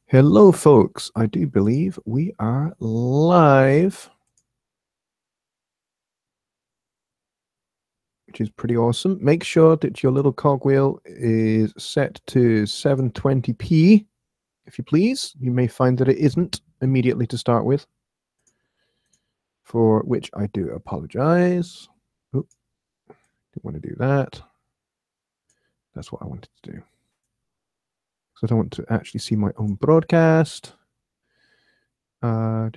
Hello, folks. I do believe we are live, which is pretty awesome. Make sure that your little cogwheel is set to 720p, if you please. You may find that it isn't immediately to start with, for which I do apologize. Oop, didn't want to do that. That's what I wanted to do. So I don't want to actually see my own broadcast. I'm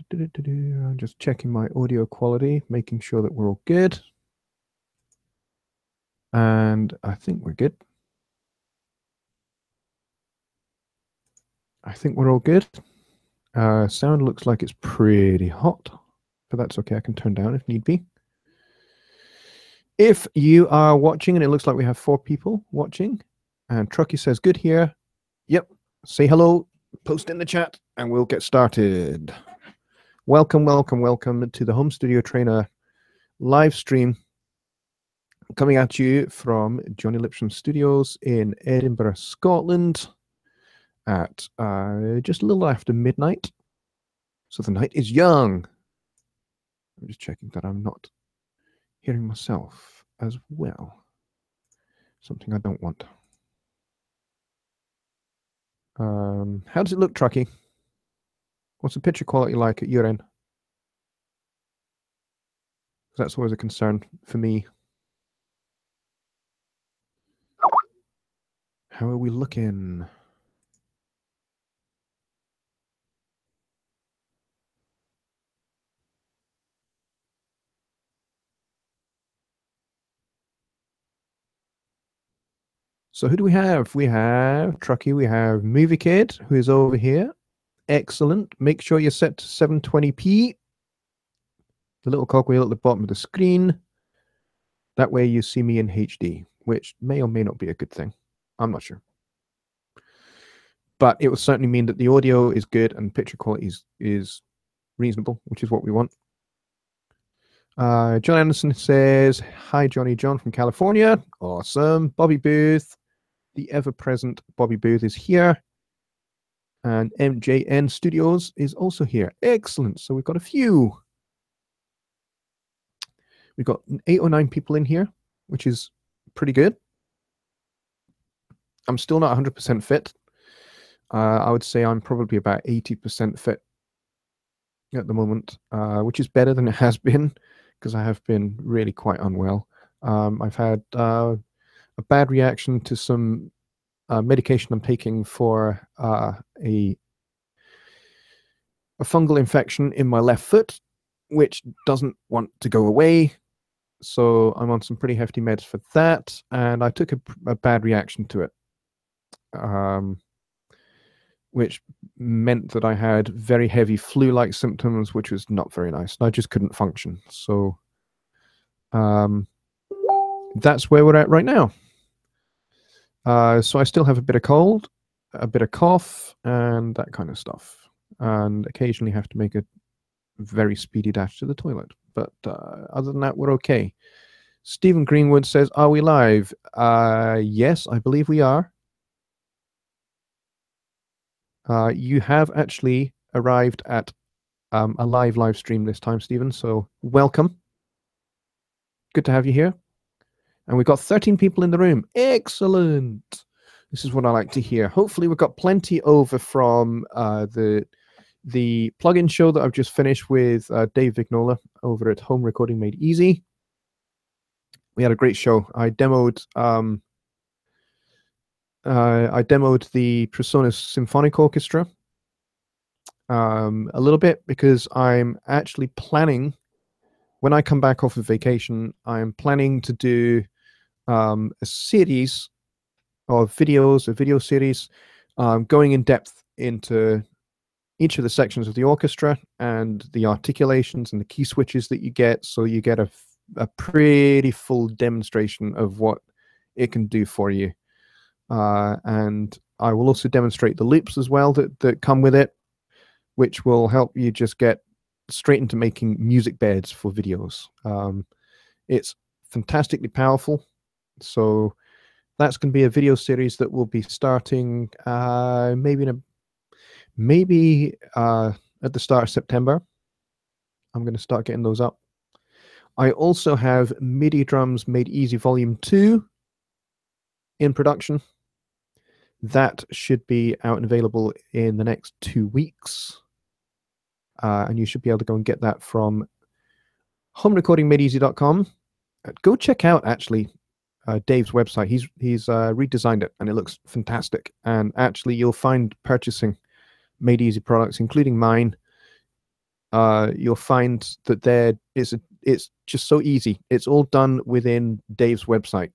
just checking my audio quality, making sure that we're all good. And I think we're good. I think we're all good. Sound looks like it's pretty hot, but that's okay. I can turn down if need be. If you are watching and it looks like we have 4 people watching, and Truckee says good here. Yep. Say hello, post in the chat, and we'll get started. Welcome, welcome, welcome to the Home Studio Trainer live stream coming at you from Johnny Lipscomb Studios in Edinburgh, Scotland at just a little after midnight. So the night is young. I'm just checking that I'm not hearing myself as well. Something I don't want. How does it look, Truckee? What's the picture quality like at your end? That's always a concern for me. How are we looking? So who do we have? We have Truckee, we have Movie Kid, who is over here. Excellent. Make sure you're set to 720p. The little cogwheel at the bottom of the screen. That way you see me in HD, which may or may not be a good thing. I'm not sure. But it will certainly mean that the audio is good and picture quality is reasonable, which is what we want. John Anderson says, hi, Johnny John from California. Awesome. Bobby Booth, the ever-present Bobby Booth is here. And MJN Studios is also here. Excellent. So we've got a few. We've got 8 or 9 people in here, which is pretty good. I'm still not 100% fit. I would say I'm probably about 80% fit at the moment, which is better than it has been because I have been really quite unwell. I've had a bad reaction to some medication I'm taking for a fungal infection in my left foot, which doesn't want to go away. So I'm on some pretty hefty meds for that, and I took a bad reaction to it, which meant that I had very heavy flu-like symptoms, which was not very nice. I just couldn't function. So that's where we're at right now. So I still have a bit of cold, a bit of cough, and that kind of stuff, and occasionally have to make a very speedy dash to the toilet. But other than that, we're okay. Stephen Greenwood says, are we live? Yes, I believe we are. You have actually arrived at a live stream this time, Stephen, so welcome. Good to have you here. And we've got 13 people in the room. Excellent. This is what I like to hear. Hopefully we've got plenty over from the plugin show that I've just finished with Dave Vignola over at Home Recording Made Easy. We had a great show. I demoed the Presonus Symphonic Orchestra a little bit because I'm actually planning, when I come back off of vacation, I'm planning to do a series of videos, a video series, going in depth into each of the sections of the orchestra and the articulations and the key switches that you get, so you get a pretty full demonstration of what it can do for you. And I will also demonstrate the loops as well that come with it, which will help you just get straight into making music beds for videos. It's fantastically powerful. So that's going to be a video series that will be starting maybe maybe at the start of September, I'm going to start getting those up. I also have MIDI Drums Made Easy Volume 2 in production. That should be out and available in the next 2 weeks. And you should be able to go and get that from homerecordingmadeeasy.com. Go check out, actually, Dave's website. He's redesigned it, and it looks fantastic. And actually, you'll find purchasing Made Easy products, including mine. You'll find that it's just so easy. It's all done within Dave's website.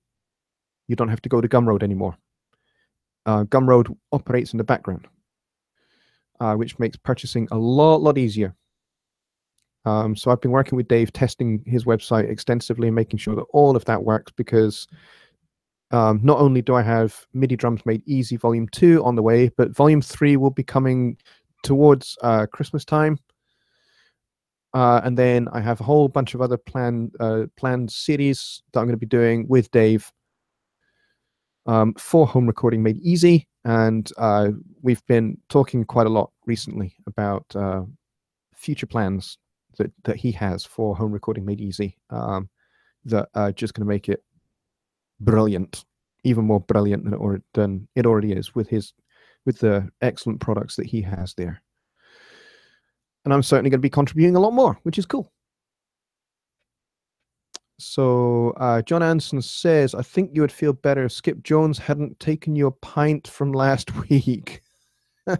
You don't have to go to Gumroad anymore. Gumroad operates in the background, which makes purchasing a lot easier. So I've been working with Dave, testing his website extensively and making sure that all of that works, because not only do I have MIDI Drums Made Easy Volume 2 on the way, but Volume 3 will be coming towards Christmas time. And then I have a whole bunch of other planned series that I'm going to be doing with Dave for Home Recording Made Easy. And we've been talking quite a lot recently about future plans that he has for Home Recording Made Easy that are just going to make it brilliant, even more brilliant than it already is with the excellent products that he has there. And I'm certainly going to be contributing a lot more, which is cool. So John Anderson says, I think you would feel better if Skip Jones hadn't taken you a pint from last week. That's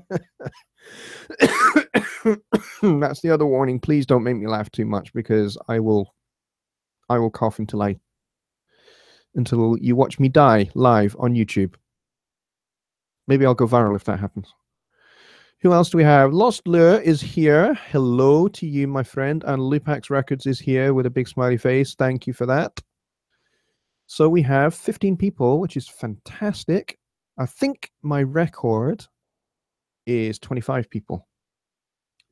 the other warning. Please don't make me laugh too much, because I will cough until you watch me die live on YouTube. Maybe I'll go viral if that happens. Who else do we have? Lost Lure is here. Hello to you, my friend. And Lupax Records is here with a big smiley face. Thank you for that. So we have 15 people, which is fantastic. I think my record is 25 people.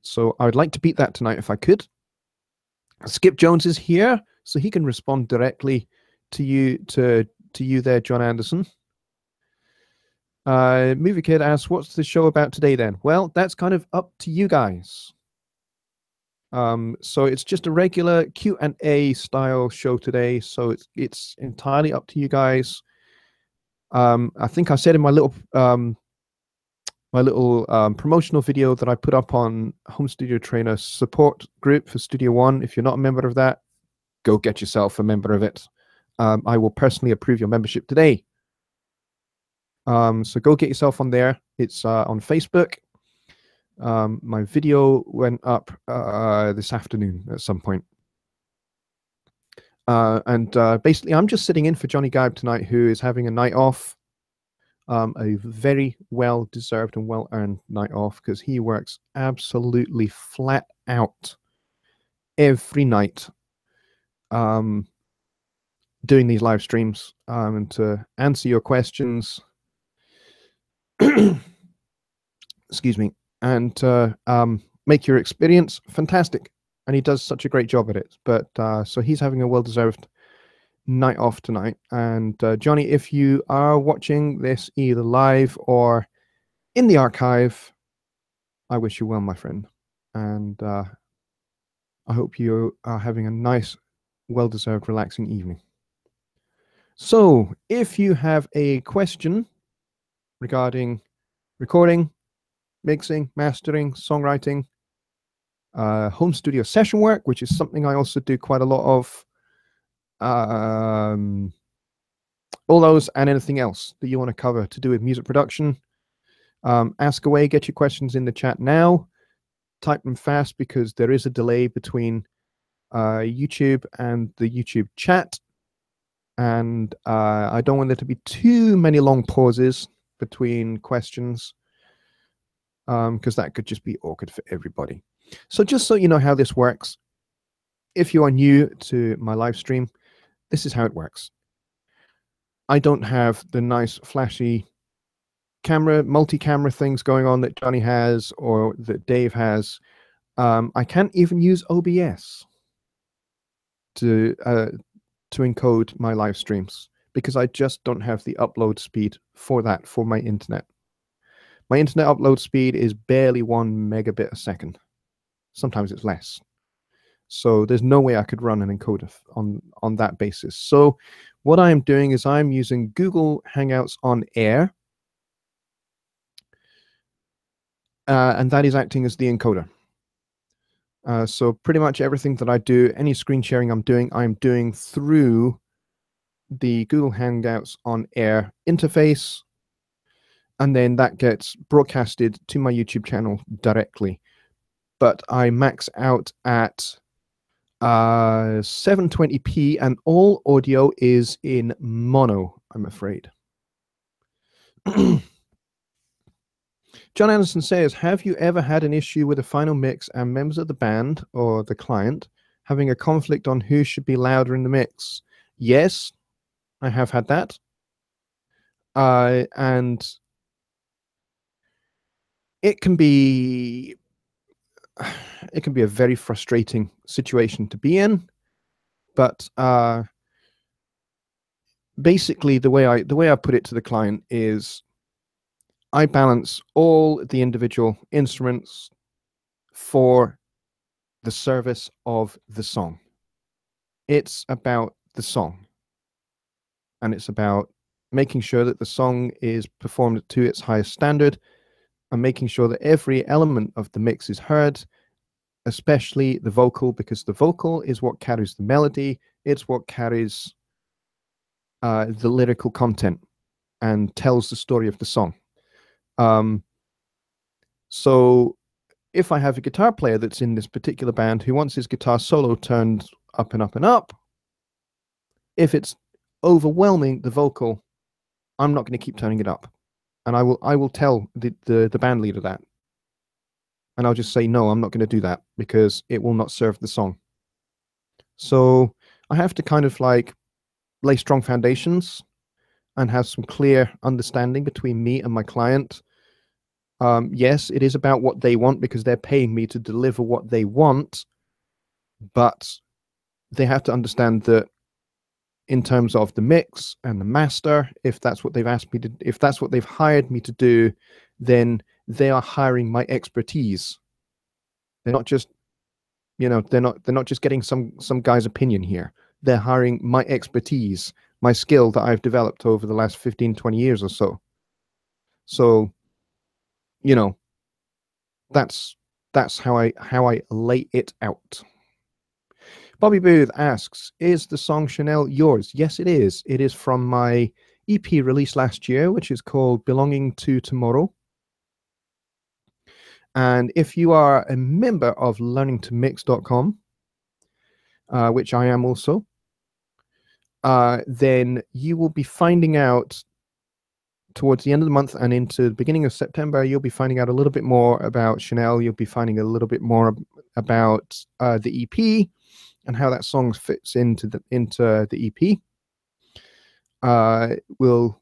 So I would like to beat that tonight if I could. Skip Jones is here, so he can respond directly to you there, John Anderson. Movie Kid asks, what's the show about today then? Well, that's kind of up to you guys. So it's just a regular Q&A style show today, so it's entirely up to you guys. I think I said in my little promotional video that I put up on Home Studio Trainer support group for Studio One. If you're not a member of that, go get yourself a member of it. I will personally approve your membership today. So go get yourself on there. It's on Facebook. My video went up this afternoon at some point. And basically, I'm just sitting in for Johnny Gibe tonight, who is having a night off. A very well-deserved and well-earned night off, because he works absolutely flat out every night doing these live streams and to answer your questions. Excuse me. And make your experience fantastic. And he does such a great job at it. But so he's having a well-deserved night off tonight. And Johnny, if you are watching this either live or in the archive, I wish you well, my friend. And I hope you are having a nice, well-deserved, relaxing evening. So if you have a question regarding recording, mixing, mastering, songwriting, home studio session work, which is something I also do quite a lot of, all those and anything else that you want to cover to do with music production, ask away. Get your questions in the chat now. Type them fast, because there is a delay between YouTube and the YouTube chat, and I don't want there to be too many long pauses between questions, because that could just be awkward for everybody. So just so you know how this works, if you are new to my live stream, this is how it works. I don't have the nice flashy multi-camera things going on that Johnny has or that Dave has. I can't even use OBS to encode my live streams, because I just don't have the upload speed for that for my internet. My internet upload speed is barely 1 megabit a second. Sometimes it's less. So there's no way I could run an encoder on that basis. So what I'm doing is I'm using Google Hangouts on Air, and that is acting as the encoder. So pretty much everything that I do, any screen sharing I'm doing through the Google Hangouts on Air interface, and then that gets broadcasted to my YouTube channel directly. But I max out at 720p, and all audio is in mono, I'm afraid. John Anderson says, have you ever had an issue with a final mix and members of the band or the client having a conflict on who should be louder in the mix? Yes, I have had that. And it can be a very frustrating situation to be in. But basically, the way I put it to the client is, I balance all the individual instruments for the service of the song. It's about the song, and it's about making sure that the song is performed to its highest standard, and making sure that every element of the mix is heard, especially the vocal, because the vocal is what carries the melody. It's what carries the lyrical content and tells the story of the song. So if I have a guitar player that's in this particular band who wants his guitar solo turned up and up and up, if it's overwhelming the vocal, I'm not going to keep turning it up. And I will tell the band leader that. And I'll just say, no, I'm not going to do that because it will not serve the song. So I have to kind of like lay strong foundations and have some clear understanding between me and my client. Yes, it is about what they want because they're paying me to deliver what they want, but they have to understand that in terms of the mix and the master, if that's what they've asked me to, if that's what they've hired me to do, then they are hiring my expertise. They're not just, they're not just getting some guy's opinion here. They're hiring my expertise, my skill that I've developed over the last 15, 20 years or so. So, that's how I lay it out. Bobby Booth asks, is the song Chanel yours? Yes, it is. It is from my EP released last year, which is called Belonging to Tomorrow. And if you are a member of learningtomix.com, which I am also, then you will be finding out towards the end of the month and into the beginning of September, you'll be finding out a little bit more about Chanel. You'll be finding a little bit more about the EP and how that song fits into the EP. We'll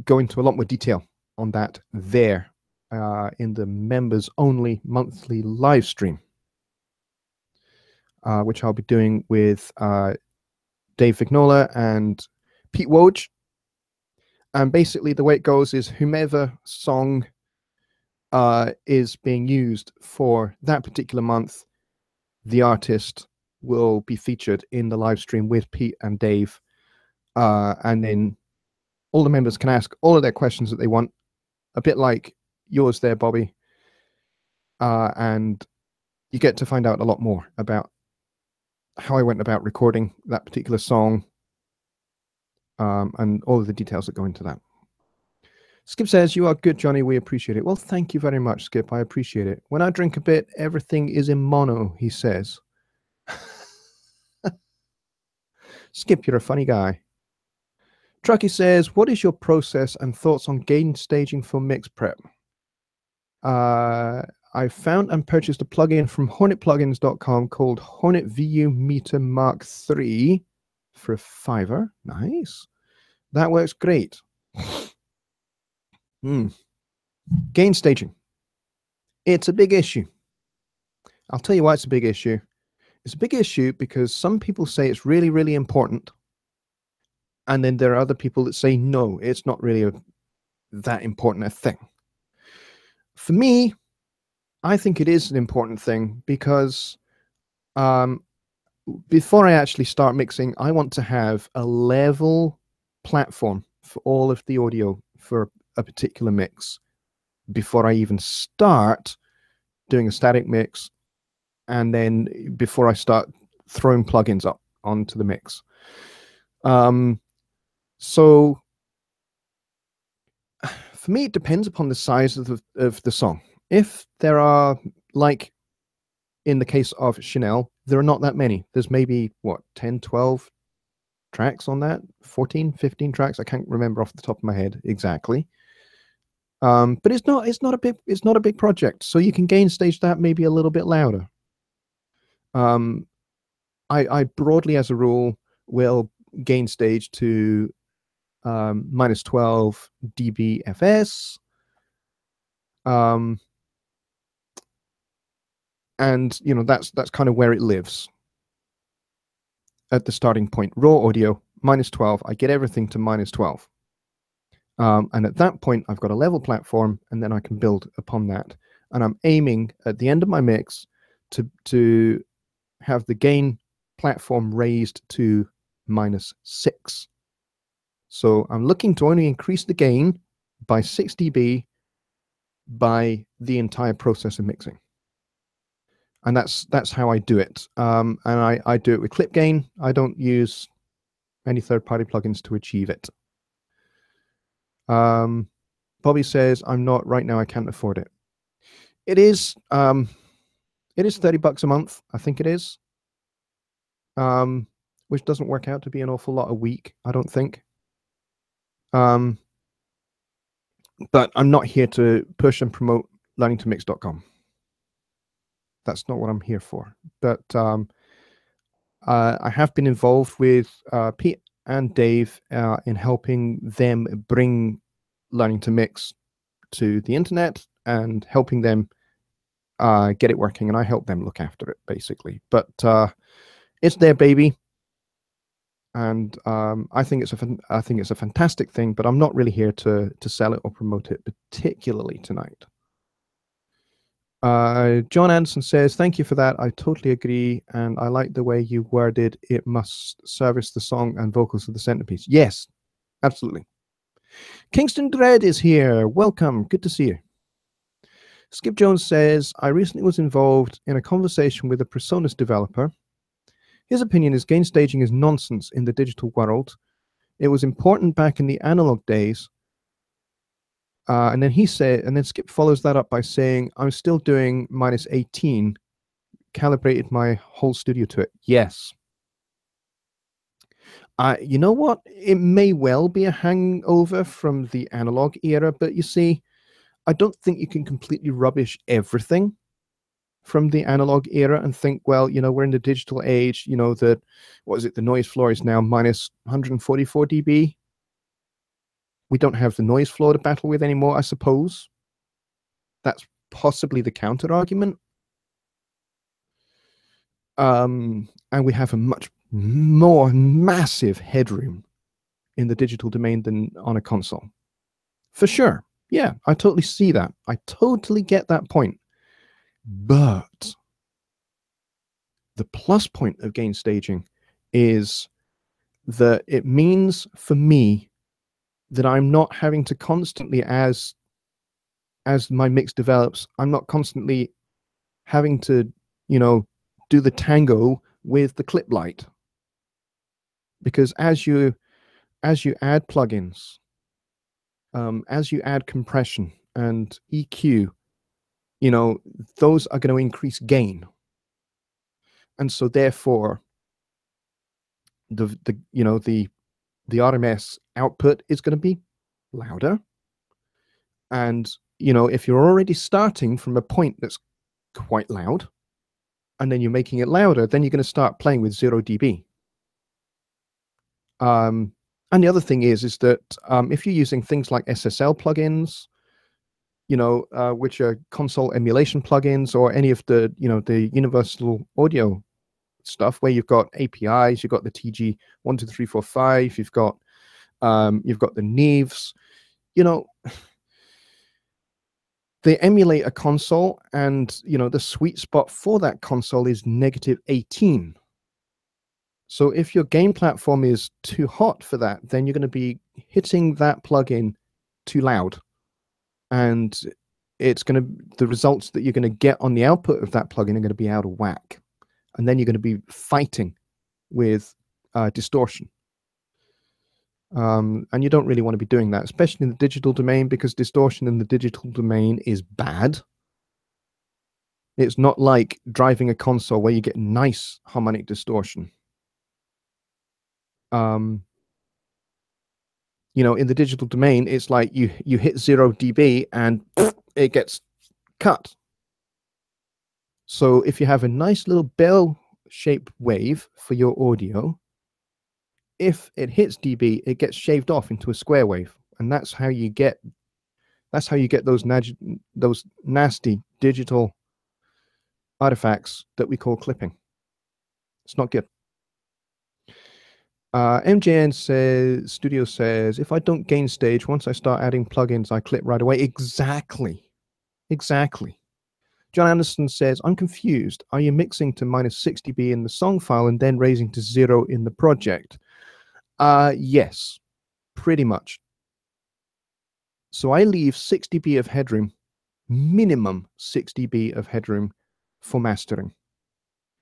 go into a lot more detail on that there in the members only monthly live stream, which I'll be doing with Dave Vignola and Pete Woj. And basically the way it goes is whomever song is being used for that particular month, the artist will be featured in the live stream with Pete and Dave. And then all the members can ask all of their questions that they want, a bit like yours there, Bobby. And you get to find out a lot more about how I went about recording that particular song, and all of the details that go into that. Skip says, you are good, Johnny. We appreciate it. Well, thank you very much, Skip. I appreciate it. When I drink a bit, everything is in mono, he says. Skip, you're a funny guy. Truckee says, what is your process and thoughts on gain staging for mix prep? I found and purchased a plugin from hornetplugins.com called Hornet VU Meter Mark III for $5. Nice. That works great. Gain staging. It's a big issue. I'll tell you why it's a big issue. It's a big issue because some people say it's really, really important. And then there are other people that say, no, it's not really that important a thing. For me, I think it is an important thing because before I actually start mixing, I want to have a level platform for all of the audio for a particular mix before I even start doing a static mix, and then before I start throwing plugins up onto the mix. So for me, it depends upon the size of the song. If there are, like in the case of Chanel, there are not that many. There's maybe, what, 10, 12 tracks on that? 14, 15 tracks? I can't remember off the top of my head exactly. But it's not a big project, so you can gain stage that maybe a little bit louder. I broadly, as a rule, will gain stage to minus 12 dB FS. And that's kind of where it lives at the starting point. Raw audio minus 12. I get everything to minus 12. And at that point, I've got a level platform, and then I can build upon that. And I'm aiming at the end of my mix to have the gain platform raised to minus 6. So I'm looking to only increase the gain by 6 dB by the entire process of mixing. And that's how I do it. And I do it with clip gain. I don't use any third-party plugins to achieve it. Bobby says, I'm not right now, I can't afford it. It is $30 a month, I think it is. Which doesn't work out to be an awful lot a week, I don't think. But I'm not here to push and promote learningtomix.com. That's not what I'm here for. But I have been involved with Pete and Dave in helping them bring Learning to Mix to the internet and helping them get it working, and I help them look after it, basically. But it's their baby, and I think it's a fantastic thing. But I'm not really here to sell it or promote it, particularly tonight. John Anderson says, thank you for that. I totally agree, and I like the way you worded it must service the song and vocals of the centerpiece. Yes, absolutely. Kingston Dread is here. Welcome. Good to see you. Skip Jones says, I recently was involved in a conversation with a PreSonus developer. His opinion is gain staging is nonsense in the digital world. It was important back in the analog days. And then Skip follows that up by saying, I'm still doing minus 18, calibrated my whole studio to it. Yes. You know what? It may well be a hangover from the analog era, but you see, I don't think you can completely rubbish everything from the analog era and think, well, we're in the digital age, the noise floor is now minus 144 dB. We don't have the noise floor to battle with anymore, I suppose. That's possibly the counter argument. And we have a much more massive headroom in the digital domain than on a console. For sure. Yeah, I totally see that. I totally get that point. But the plus point of gain staging is that it means for me that I'm not having to constantly, as my mix develops, I'm not constantly having to, do the tango with the clip light. Because as you add plugins, as you add compression and EQ, those are going to increase gain. And so therefore the RMS output is going to be louder. And if you're already starting from a point that's quite loud, and then you're making it louder, then you're going to start playing with 0 dB. And the other thing is that if you're using things like SSL plugins, which are console emulation plugins, or any of the the universal audio stuff where you've got APIs, you've got the TG 1, 2, 3, 4, 5, you've got the Neves, they emulate a console, and the sweet spot for that console is -18. So if your game platform is too hot for that, then you're going to be hitting that plugin too loud, and the results that you're going to get on the output of that plugin are going to be out of whack, and then you're going to be fighting with distortion. And you don't really want to be doing that, especially in the digital domain, because distortion in the digital domain is bad. It's not like driving a console where you get nice harmonic distortion. In the digital domain, it's like you hit 0 dB and it gets cut. So if you have a nice little bell-shaped wave for your audio, if it hits dB, it gets shaved off into a square wave, and that's how you get those nasty digital artifacts that we call clipping. It's not good. MJN Studio says, if I don't gain stage, once I start adding plugins, I clip right away. Exactly. John Anderson says, I'm confused. Are you mixing to -6 dB in the song file and then raising to 0 in the project? Yes, pretty much. So I leave 6 dB of headroom, minimum 6 dB of headroom for mastering.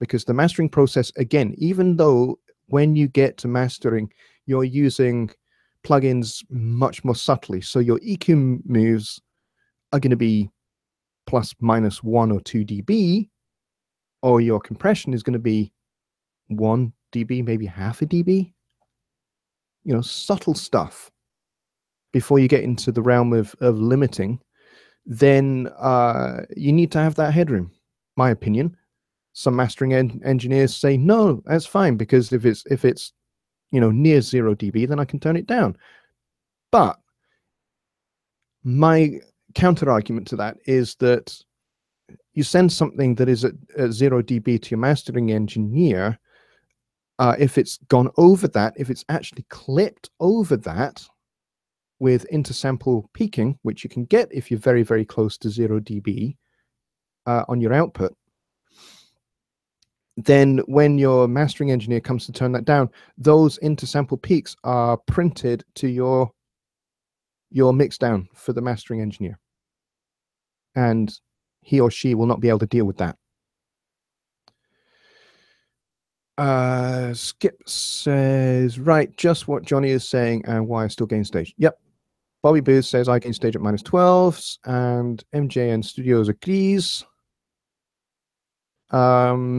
Because the mastering process, again, even though when you get to mastering, you're using plugins much more subtly. So your EQ moves are going to be ±1 or 2 dB, or your compression is going to be 1 dB, maybe half a dB. Subtle stuff before you get into the realm of limiting, then you need to have that headroom, my opinion. Some mastering engineers say, no, that's fine, because if it's near 0 dB, then I can turn it down. But my counter argument to that is that you send something that is at 0 dB to your mastering engineer. If it's gone over that, if it's actually clipped over that with intersample peaking, which you can get if you're very, very close to 0 dB on your output, then when your mastering engineer comes to turn that down, those intersample peaks are printed to your mix down for the mastering engineer, and he or she will not be able to deal with that. Skip says, right, just what Johnny is saying and why I still gain stage. Yep. Bobby Booth says I gain stage at -12s, and MJN Studios agrees.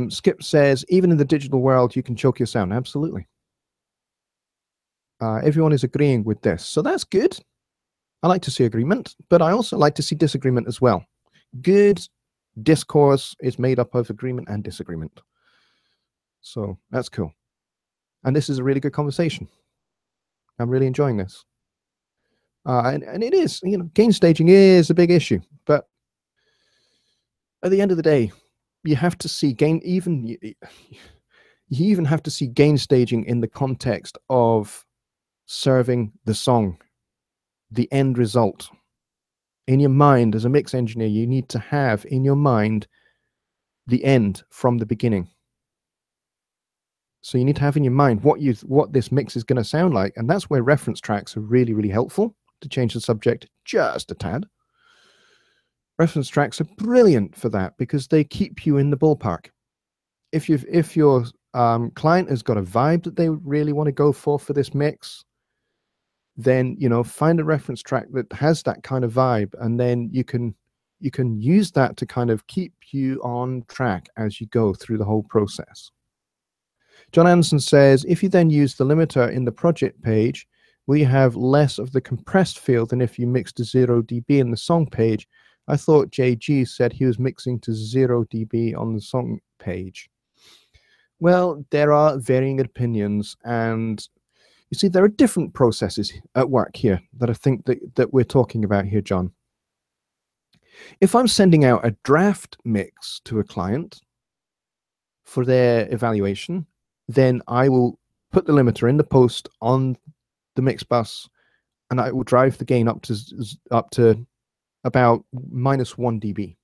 Skip says, even in the digital world, you can choke your sound. Absolutely. Everyone is agreeing with this, so that's good. I like to see agreement, but I also like to see disagreement as well. Good discourse is made up of agreement and disagreement. So that's cool. And this is a really good conversation. I'm really enjoying this. And it is, gain staging is a big issue, but at the end of the day, you have to see you even have to see gain staging in the context of serving the song, the end result. In your mind, as a mix engineer, you need to have in your mind the end from the beginning. So you need to have in your mind what this mix is going to sound like, and that's where reference tracks are really, really helpful. To change the subject just a tad, reference tracks are brilliant for that because they keep you in the ballpark. If your client has got a vibe that they really want to go for this mix, then find a reference track that has that kind of vibe, and then you can use that to kind of keep you on track as you go through the whole process. John Anderson says, if you then use the limiter in the project page, will you have less of the compressed field than if you mix to 0 dB in the song page? I thought JG said he was mixing to 0 dB on the song page. Well, there are varying opinions, and you see, there are different processes at work here that I think that we're talking about here, John. If I'm sending out a draft mix to a client for their evaluation, then I will put the limiter in the post on the mix bus, and I will drive the gain up to about -1 dB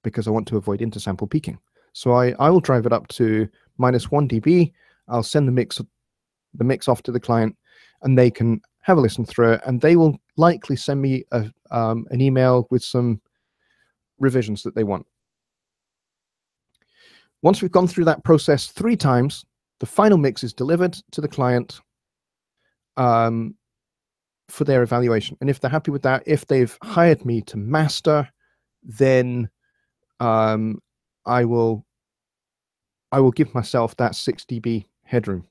because I want to avoid intersample peaking. So I will drive it up to -1 dB. I'll send the mix off to the client, and they can have a listen through it, and they will likely send me an email with some revisions that they want. Once we've gone through that process 3 times, the final mix is delivered to the client for their evaluation. And if they're happy with that, if they've hired me to master, then I will give myself that 6 dB headroom,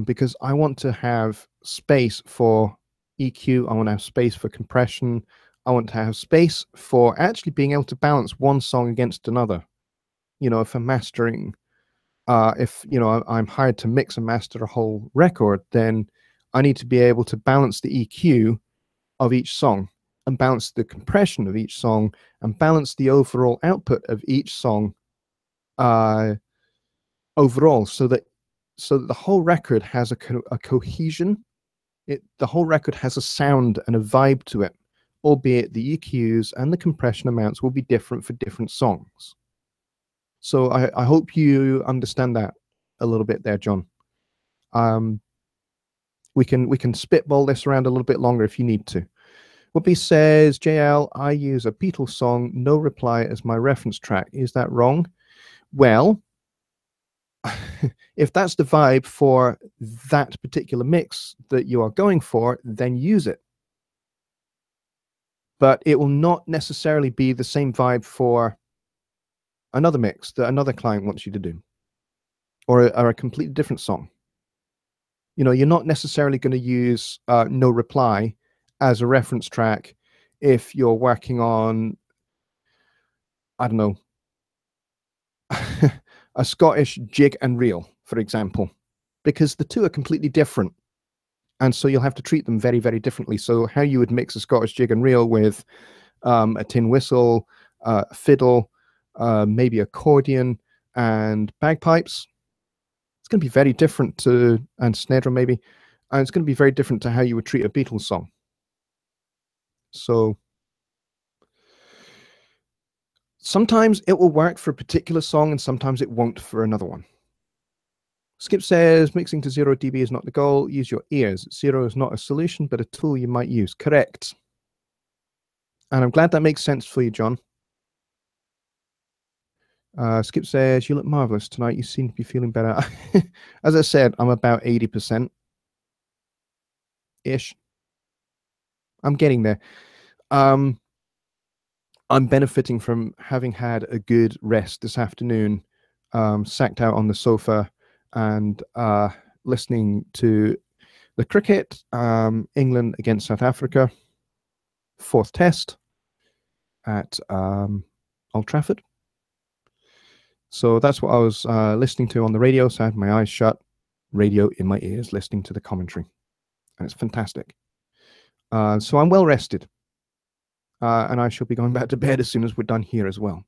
because I want to have space for EQ. I want to have space for compression. I want to have space for actually being able to balance one song against another. You know, if I'm mastering, if you know I'm hired to mix and master a whole record, then I need to be able to balance the EQ of each song, and balance the compression of each song, and balance the overall output of each song overall, so that the whole record has a cohesion. The whole record has a sound and a vibe to it, albeit the EQs and the compression amounts will be different for different songs. So I hope you understand that a little bit there, John. We can spitball this around a little bit longer if you need to. Whoopi says, JL, I use a Beatles song, No Reply, as my reference track. Is that wrong? Well, if that's the vibe for that particular mix that you are going for, then use it. But it will not necessarily be the same vibe for another mix that another client wants you to do, or a completely different song. You know, you're not necessarily going to use No Reply as a reference track if you're working on, I don't know, a Scottish jig and reel, for example, because the two are completely different. And so you'll have to treat them very, very differently. So how you would mix a Scottish jig and reel with a tin whistle, fiddle, maybe accordion and bagpipes, it's going to be very different to, and snare drum maybe, and it's going to be very different to how you would treat a Beatles song. So sometimes it will work for a particular song and sometimes it won't for another one. Skip says, mixing to 0 dB is not the goal. Use your ears. 0 is not a solution, but a tool you might use. Correct. And I'm glad that makes sense for you, John. Skip says, you look marvelous tonight. You seem to be feeling better. As I said, I'm about 80%-ish. I'm getting there. I'm benefiting from having had a good rest this afternoon, sacked out on the sofa and listening to the cricket, England against South Africa, 4th test at Old Trafford. So that's what I was listening to on the radio. So I had my eyes shut, radio in my ears, listening to the commentary. And it's fantastic. So I'm well rested. And I shall be going back to bed as soon as we're done here as well.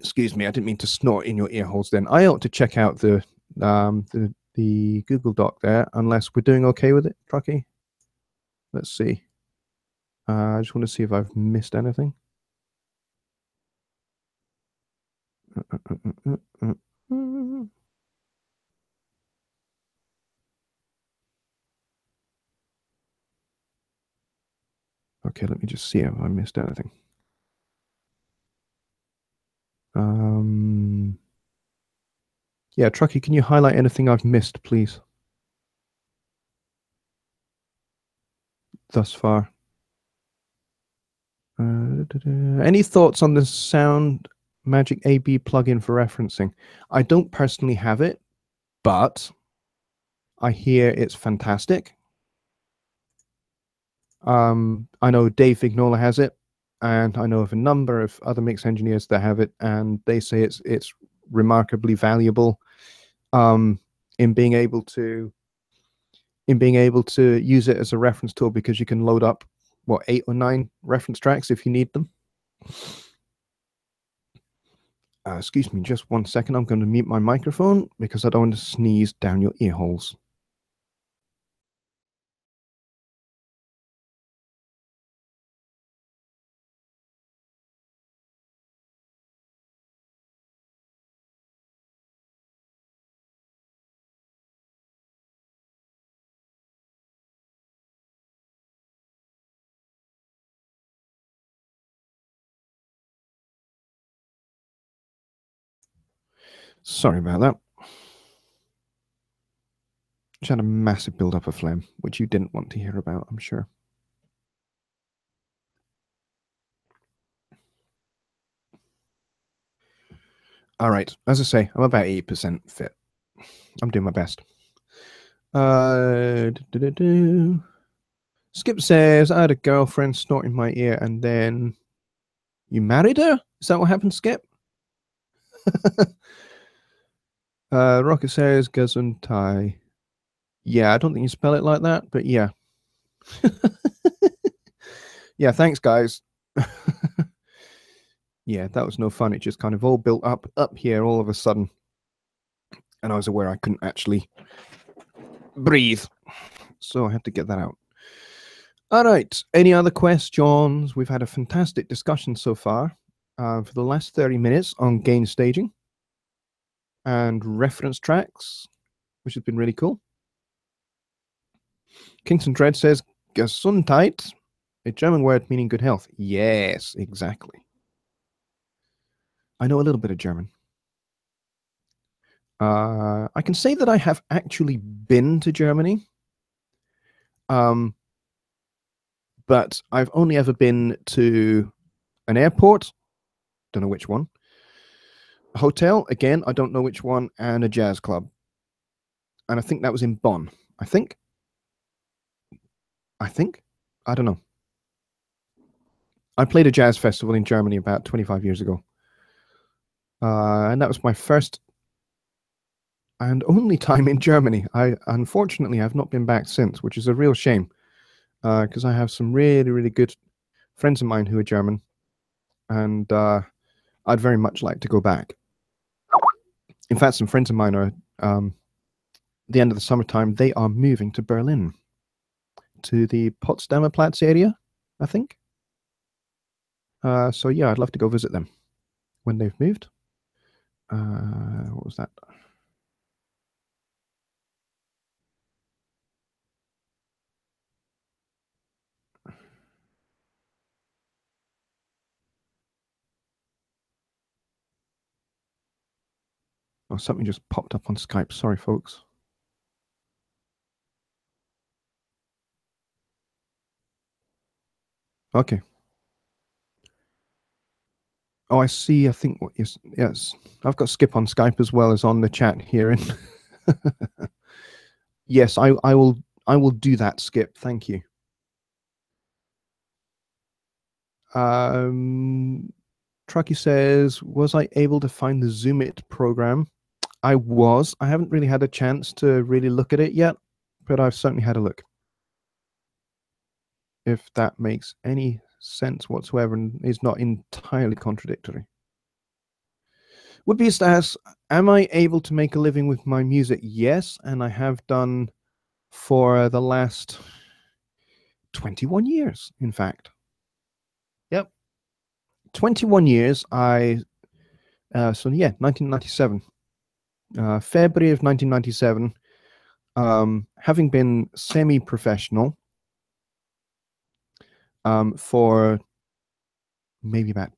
Excuse me, I didn't mean to snort in your ear holes then. I ought to check out the Google Doc there, unless we're doing okay with it, Truckee. Let's see. I just want to see if I've missed anything. Okay, let me just see if I missed anything. Yeah, Truckee, can you highlight anything I've missed, please? Thus far. Any thoughts on the Sound Magic AB plugin for referencing? I don't personally have it, but I hear it's fantastic. I know Dave Vignola has it, and I know of a number of other mix engineers that have it, and they say it's remarkably valuable in being able to use it as a reference tool, because you can load up what 8 or 9 reference tracks if you need them. Excuse me, just 1 second. I'm going to mute my microphone because I don't want to sneeze down your ear holes. Sorry about that. Just had a massive build-up of phlegm, which you didn't want to hear about, I'm sure. All right, as I say, I'm about 80% fit. I'm doing my best. Skip says, I had a girlfriend snort in my ear and then you married her? Is that what happened, Skip? Rocket says, Gesundheit. Yeah, I don't think you spell it like that, but yeah. Yeah, thanks, guys. Yeah, that was no fun. It just kind of all built up here all of a sudden. And I was aware I couldn't actually breathe. So I had to get that out. All right. Any other questions? We've had a fantastic discussion so far for the last 30 minutes on gain staging and reference tracks, which has been really cool. Kingston Dread says, Gesundheit, a German word meaning good health. Yes, exactly. I know a little bit of German. I can say that I have actually been to Germany. But I've only ever been to an airport, don't know which one, a hotel, again, I don't know which one, and a jazz club. And I think that was in Bonn. I think. I don't know. I played a jazz festival in Germany about 25 years ago. And that was my first and only time in Germany. I unfortunately have not been back since, which is a real shame. Because I have some really, really good friends of mine who are German. And I'd very much like to go back. In fact, some friends of mine are, the end of the summertime, they are moving to Berlin, to the Potsdamer Platz area, I think. So yeah, I'd love to go visit them when they've moved. What was that? Oh, something just popped up on Skype. Sorry, folks. Okay. Oh, I see. I think what yes. I've got Skip on Skype as well as on the chat here. And yes, I will do that, Skip. Thank you. Trucky says, was I able to find the Zoom It program? I was. I haven't really had a chance to really look at it yet, but I've certainly had a look. If that makes any sense whatsoever and is not entirely contradictory. Would be to ask, am I able to make a living with my music? Yes, and I have done for the last 21 years, in fact. Yep. 21 years. So yeah, 1997. February of 1997. Having been semi-professional for maybe about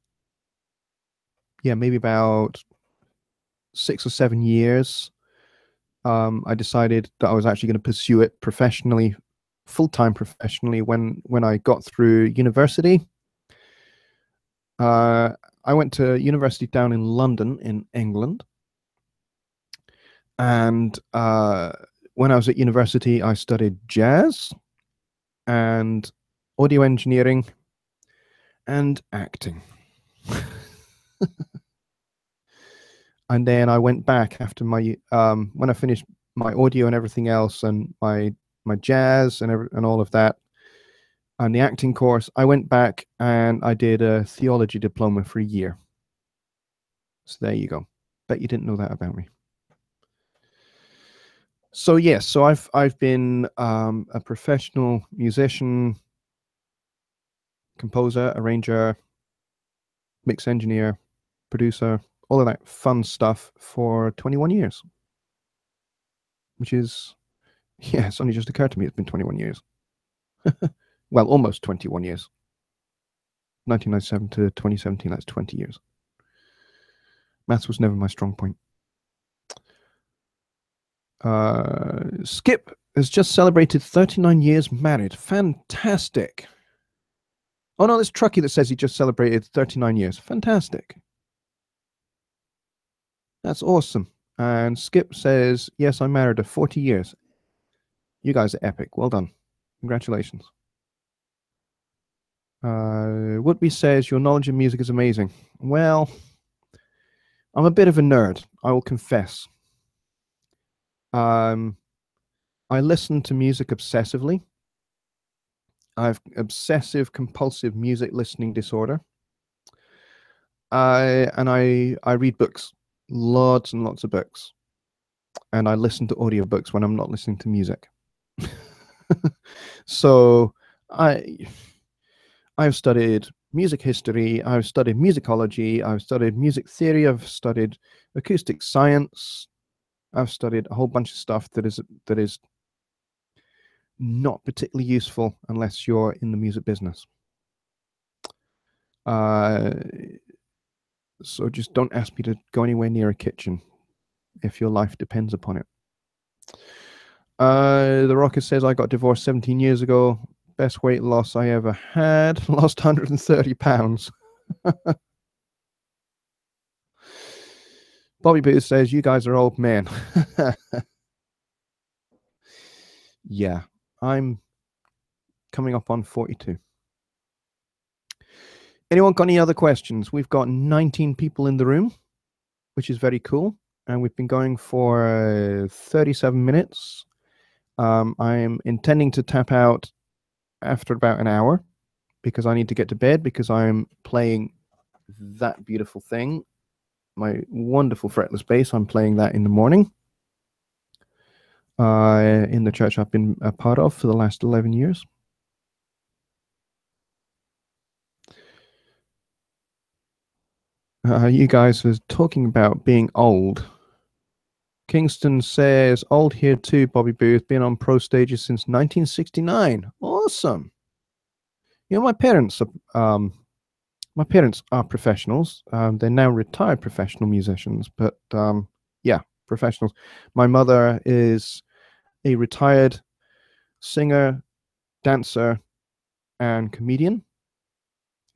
6 or 7 years. I decided that I was actually going to pursue it professionally, full-time professionally when I got through university. I went to university down in London in England. And when I was at university, I studied jazz and audio engineering and acting. And then I went back after my when I finished my audio and everything else, and my jazz and all of that, and the acting course. I went back and I did a theology diploma for a year. So there you go. Bet you didn't know that about me. So yes, so I've been a professional musician, composer, arranger, mix engineer, producer, all of that fun stuff for 21 years. Which is, yeah, it's only just occurred to me it's been 21 years. Well, almost 21 years. 1997 to 2017, that's 20 years. Maths was never my strong point. Skip has just celebrated 39 years married. Fantastic. Oh no, there's Truckee that says he just celebrated 39 years. Fantastic. That's awesome. And Skip says, yes, I married her 40 years. You guys are epic. Well done. Congratulations. Woodby says, your knowledge of music is amazing. Well, I'm a bit of a nerd, I will confess. I listen to music obsessively. I have obsessive compulsive music listening disorder. I read books, lots and lots of books, and I listen to audiobooks when I'm not listening to music. So I've studied music history, I've studied musicology, I've studied music theory, I've studied acoustic science, I've studied a whole bunch of stuff that is not particularly useful unless you're in the music business. So just don't ask me to go anywhere near a kitchen if your life depends upon it. The Rocket says, I got divorced 17 years ago. Best weight loss I ever had. Lost 130 pounds. Bobby Booth says, you guys are old men. Yeah, I'm coming up on 42. Anyone got any other questions? We've got 19 people in the room, which is very cool. And we've been going for 37 minutes. I'm intending to tap out after about an hour because I need to get to bed because I'm playing that beautiful thing, my wonderful fretless bass. I'm playing that in the morning in the church I've been a part of for the last 11 years. You guys are talking about being old. Kingston says, old here too, Bobby Booth, been on pro stages since 1969. Awesome. You know, my parents are professionals. They're now retired professional musicians, but yeah, professionals. My mother is a retired singer, dancer, and comedian.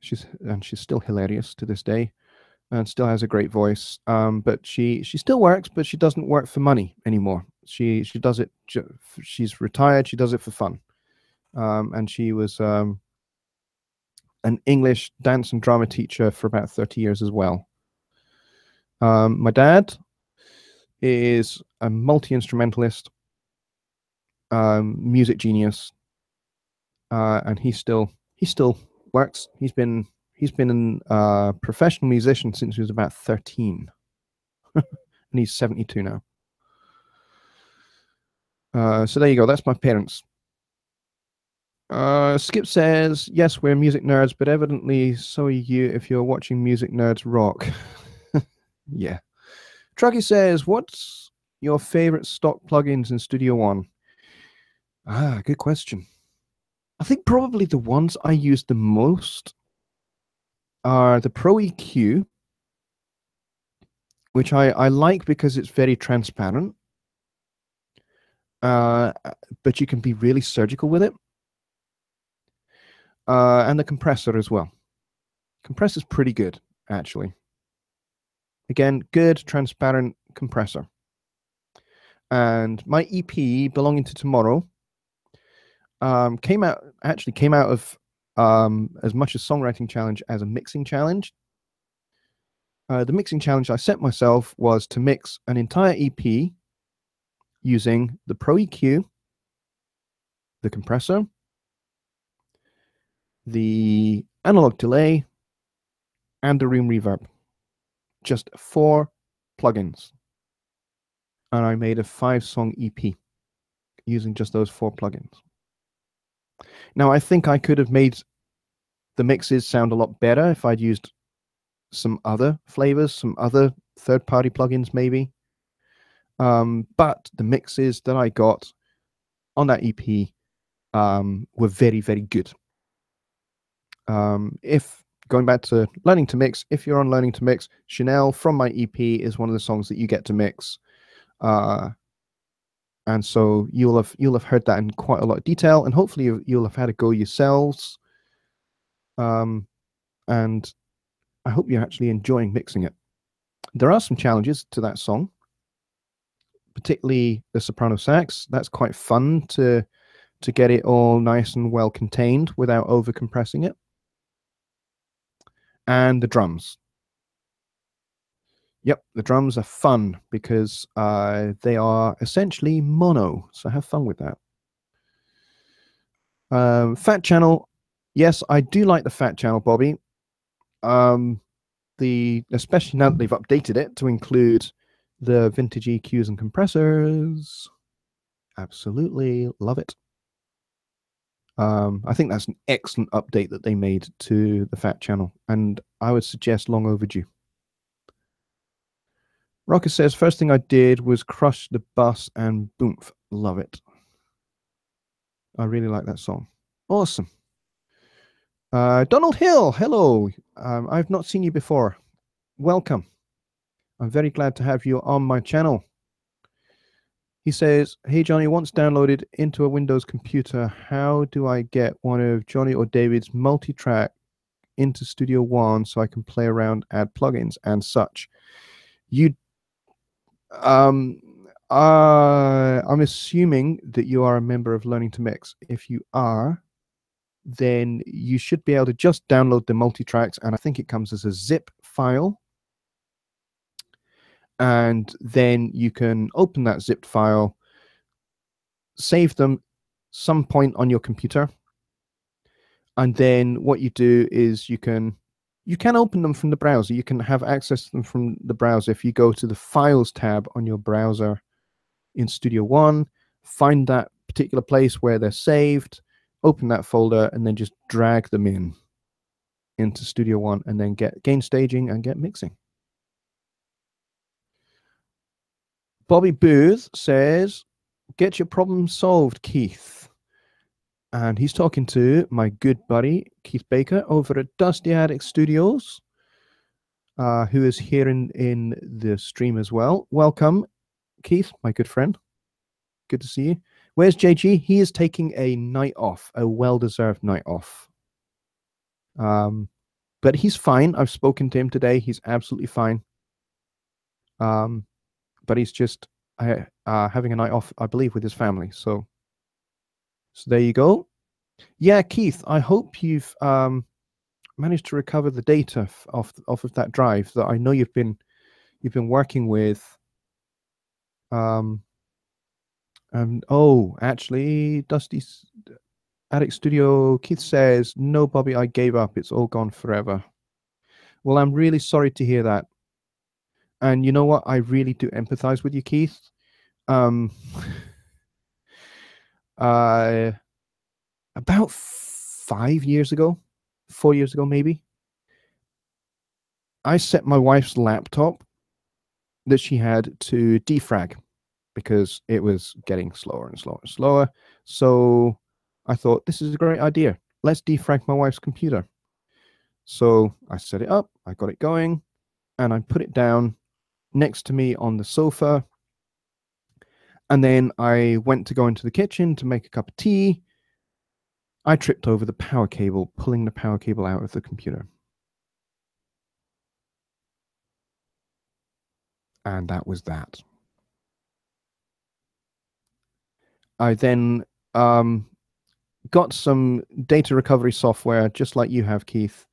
She's still hilarious to this day, and still has a great voice. But she still works, but she doesn't work for money anymore. She does it. She's retired. She does it for fun. And she was an English dance and drama teacher for about 30 years as well. My dad is a multi-instrumentalist, music genius, and he still works. He's been a professional musician since he was about 13, and he's 72 now. So there you go. That's my parents. Skip says, yes, we're music nerds, but evidently so are you if you're watching Music Nerds Rock. Yeah. Truckee says, what's your favorite stock plugins in Studio One? Good question. I think probably the ones I use the most are the Pro EQ, which I like because it's very transparent, but you can be really surgical with it. And the compressor as well. Compressor's pretty good, actually. Again, good, transparent compressor. And my EP, Belonging to Tomorrow, came out of as much a songwriting challenge as a mixing challenge. The mixing challenge I set myself was to mix an entire EP using the Pro EQ, the compressor, the analog delay, and the room reverb. Just 4 plugins. And I made a 5-song EP using just those 4 plugins. Now, I think I could have made the mixes sound a lot better if I'd used some other flavors, some other third-party plugins maybe. But the mixes that I got on that EP were very, very good. If going back to learning to mix, if you're on learning to mix, Chanel from my EP is one of the songs that you get to mix. And so you'll have heard that in quite a lot of detail, and hopefully you'll have had a go yourselves. And I hope you're actually enjoying mixing it. There are some challenges to that song, particularly the soprano sax. That's quite fun to get it all nice and well contained without over compressing it. And the drums. Yep, the drums are fun because they are essentially mono, so have fun with that. Fat channel, yes, I do like the fat channel, Bobby. Especially now that they've updated it to include the vintage EQs and compressors. Absolutely love it. I think that's an excellent update that they made to the fat channel, and I would suggest long overdue. Rocker says, first thing I did was crush the bus and boomf. Love it. I really like that song. Awesome. Donald Hill, hello. I've not seen you before. Welcome. I'm very glad to have you on my channel. He says, hey Johnny, once downloaded into a Windows computer, how do I get one of Johnny or David's multi-track into Studio One so I can play around, add plugins and such? I'm assuming that you are a member of Learning to Mix. If you are, then you should be able to just download the multi-tracks, and I think it comes as a zip file. And then you can open that zipped file, save them some point on your computer, and then what you do is you can open them from the browser. You can have access to them from the browser if you go to the Files tab on your browser in Studio One, find that particular place where they're saved, open that folder, and then just drag them into Studio One, and then get gain staging and get mixing. Bobby Booth says, get your problem solved, Keith. And he's talking to my good buddy, Keith Baker, over at Dusty Attic Studios, who is here in the stream as well. Welcome, Keith, my good friend. Good to see you. Where's JG? He is taking a night off, a well-deserved night off. But he's fine. I've spoken to him today. He's absolutely fine. But he's just having a night off, I believe, with his family. So there you go. Yeah, Keith, I hope you've managed to recover the data off of that drive that I know you've been working with. And oh, actually, Dusty's Attic Studio, Keith says, no, Bobby, I gave up. It's all gone forever. Well, I'm really sorry to hear that. And you know what? I really do empathize with you, Keith. About 4 years ago, maybe, I set my wife's laptop that she had to defrag because it was getting slower and slower and slower. So I thought, this is a great idea. Let's defrag my wife's computer. So I set it up, I got it going, and I put it down next to me on the sofa. And then I went to go into the kitchen to make a cup of tea. I tripped over the power cable, pulling the power cable out of the computer. And that was that. I then got some data recovery software, just like you have, Keith,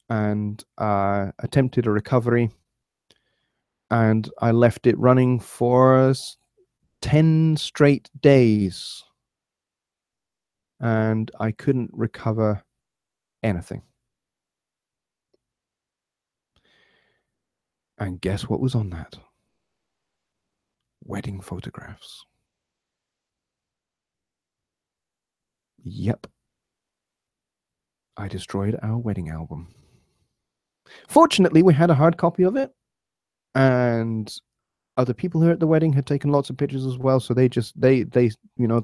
and attempted a recovery. And I left it running for 10 straight days. And I couldn't recover anything. And guess what was on that? Wedding photographs. Yep. I destroyed our wedding album. Fortunately, we had a hard copy of it, and other people who were at the wedding had taken lots of pictures as well, so they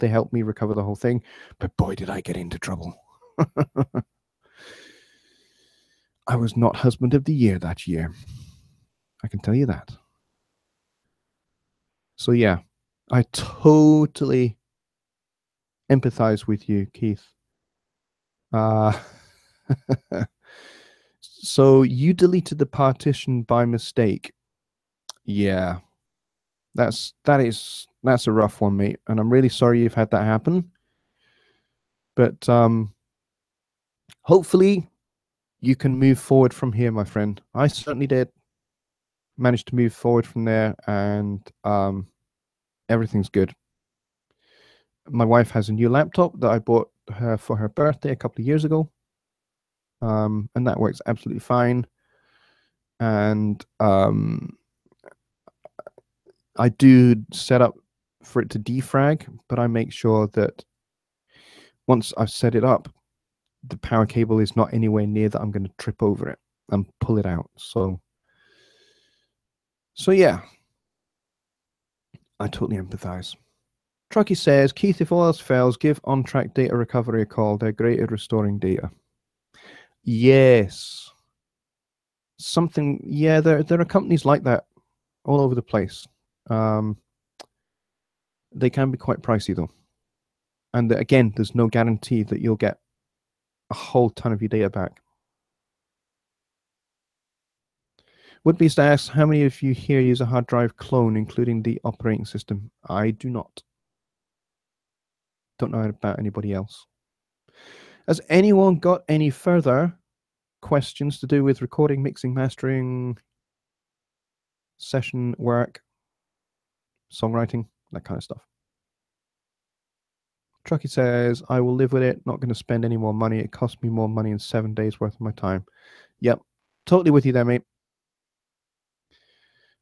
helped me recover the whole thing. But boy, did I get into trouble. I was not husband of the year that year. I can tell you that. So yeah, I totally empathize with you, Keith. So you deleted the partition by mistake. Yeah, that's a rough one, mate, and I'm really sorry you've had that happen. But hopefully you can move forward from here, my friend. I certainly did manage to move forward from there, and everything's good. My wife has a new laptop that I bought her for her birthday a couple of years ago, and that works absolutely fine. And I do set up for it to defrag, but I make sure that once I've set it up, the power cable is not anywhere near that I'm going to trip over it and pull it out. So yeah, I totally empathize. Truckee says, Keith, if all else fails, give on-track data recovery a call. They're great at restoring data. Yes. Something, yeah, there are companies like that all over the place. They can be quite pricey though. And again, there's no guarantee that you'll get a whole ton of your data back. Woodbeast asks, how many of you here use a hard drive clone, including the operating system? I do not. Don't know about anybody else. Has anyone got any further questions to do with recording, mixing, mastering, session work, songwriting, that kind of stuff? Truckee says, I will live with it, not going to spend any more money. It cost me more money in 7 days worth of my time. Yep, totally with you there, mate.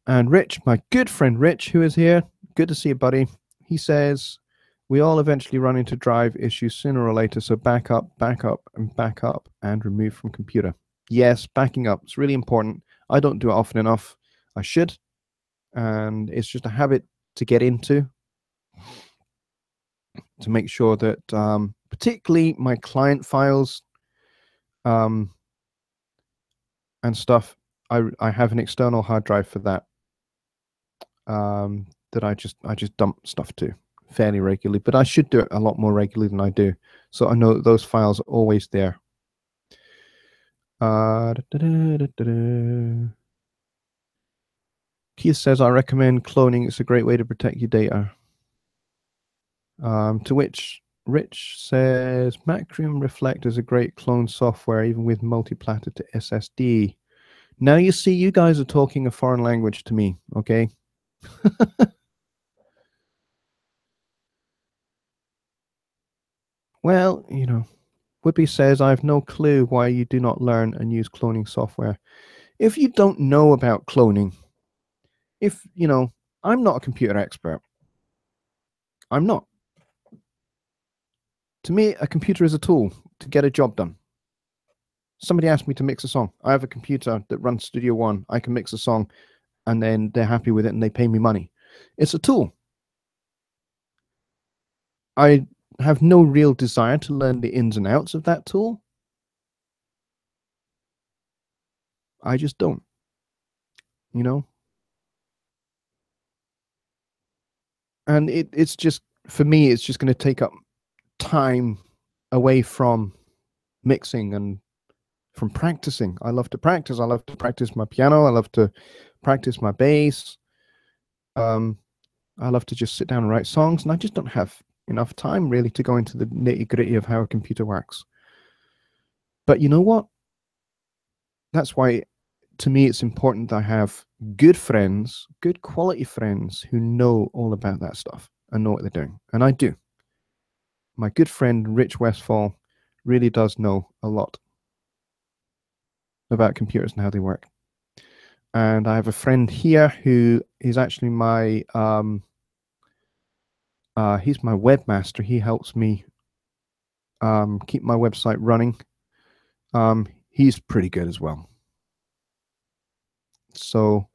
And Rich, my good friend Rich, who is here, good to see you, buddy. He says, we all eventually run into drive issues sooner or later, so back up, and remove from computer. Yes, backing up. It's really important. I don't do it often enough. I should. And it's just a habit to get into, to make sure that particularly my client files and stuff, I have an external hard drive for that, that I just dump stuff to fairly regularly, but I should do it a lot more regularly than I do, so I know that those files are always there. Keith says, I recommend cloning. It's a great way to protect your data. To which Rich says, Macrium Reflect is a great clone software, even with multiplatter to SSD. Now you see, you guys are talking a foreign language to me, okay? Well, you know, Woodby says, I have no clue why you do not learn and use cloning software. If you don't know about cloning, I'm not a computer expert. I'm not. To me, a computer is a tool to get a job done. Somebody asked me to mix a song. I have a computer that runs Studio One. I can mix a song and then they're happy with it and they pay me money. It's a tool. I have no real desire to learn the ins and outs of that tool. I just don't, and it's just, for me, it's just going to take up time away from mixing and from practicing. I love to practice. I love to practice my piano. I love to practice my bass. I love to just sit down and write songs, and I just don't have enough time really to go into the nitty-gritty of how a computer works. But you know what? That's why, to me, it's important that I have good friends, good quality friends who know all about that stuff and know what they're doing. And I do. My good friend, Rich Westfall, really does know a lot about computers and how they work. And I have a friend here who is actually my, he's my webmaster. He helps me keep my website running. He's pretty good as well. So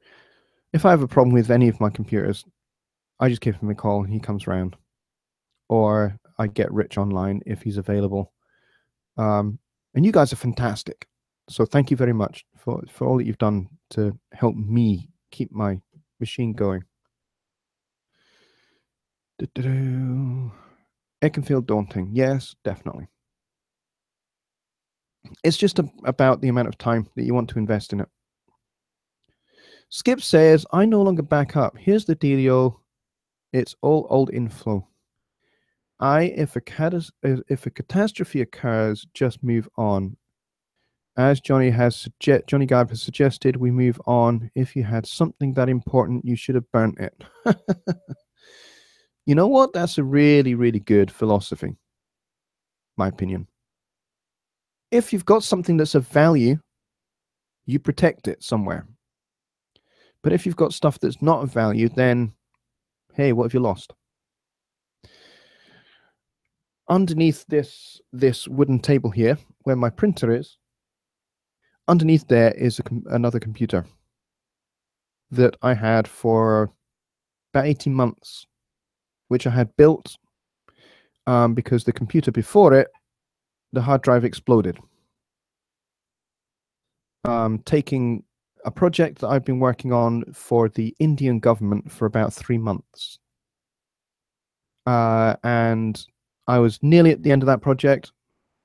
if I have a problem with any of my computers, I just give him a call and he comes around. Or I get Rich online if he's available. And you guys are fantastic. So thank you very much for all that you've done to help me keep my machine going. It can feel daunting. Yes, definitely. It's just about the amount of time that you want to invest in it. Skip says, I no longer back up. Here's the dealio. It's all old inflow. If a catastrophe occurs, just move on. As Johnny Garb has suggested, we move on. If you had something that important, you should have burnt it. You know what? That's a really, really good philosophy, my opinion. If you've got something that's of value, you protect it somewhere. But if you've got stuff that's not of value, then, hey, what have you lost? Underneath this wooden table here, where my printer is, underneath there is another computer that I had for about 18 months, which I had built because the computer before it, the hard drive exploded. Taking a project that I've been working on for the Indian government for about 3 months. And I was nearly at the end of that project.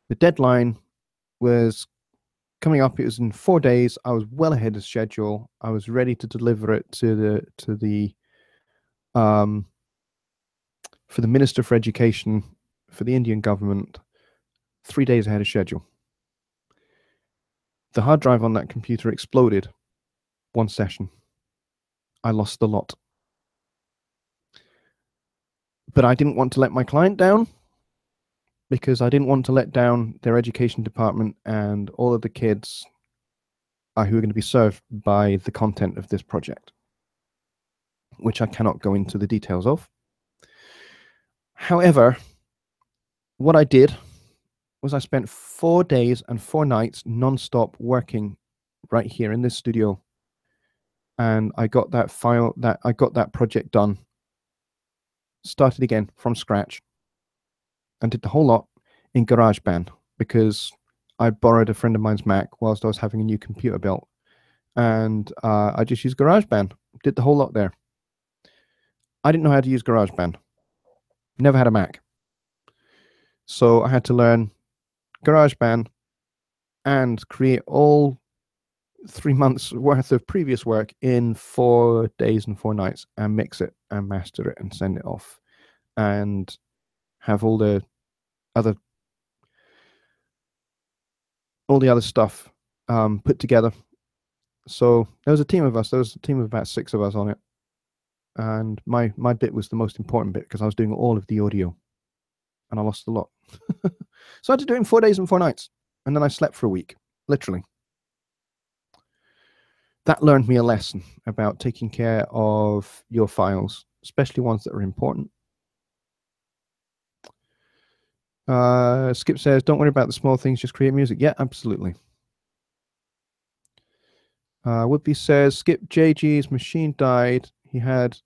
The deadline was coming up. It was in 4 days. I was well ahead of schedule. I was ready to deliver it to the for the Minister for Education for the Indian government 3 days ahead of schedule. The hard drive on that computer exploded one session. I lost the lot. But I didn't want to let my client down because I didn't want to let down their education department and all of the kids who are going to be served by the content of this project, which I cannot go into the details of. However, what I did was I spent 4 days and 4 nights non-stop working right here in this studio, and I got that project done, started again from scratch, and did the whole lot in GarageBand because I borrowed a friend of mine's Mac whilst I was having a new computer built, and I just used GarageBand, did the whole lot there. I didn't know how to use GarageBand, never had a Mac, so I had to learn GarageBand and create all 3 months worth of previous work in 4 days and 4 nights, and mix it and master it and send it off and have all the other stuff put together. So there was a team of us. There was a team of about 6 of us on it, and my bit was the most important bit because I was doing all of the audio, and I lost a lot. So I had to do it in 4 days and 4 nights, and then I slept for a week, literally. That learned me a lesson about taking care of your files, especially ones that are important. Skip says, don't worry about the small things, just create music. Yeah, absolutely. Woodby says, Skip, JG's machine died. He had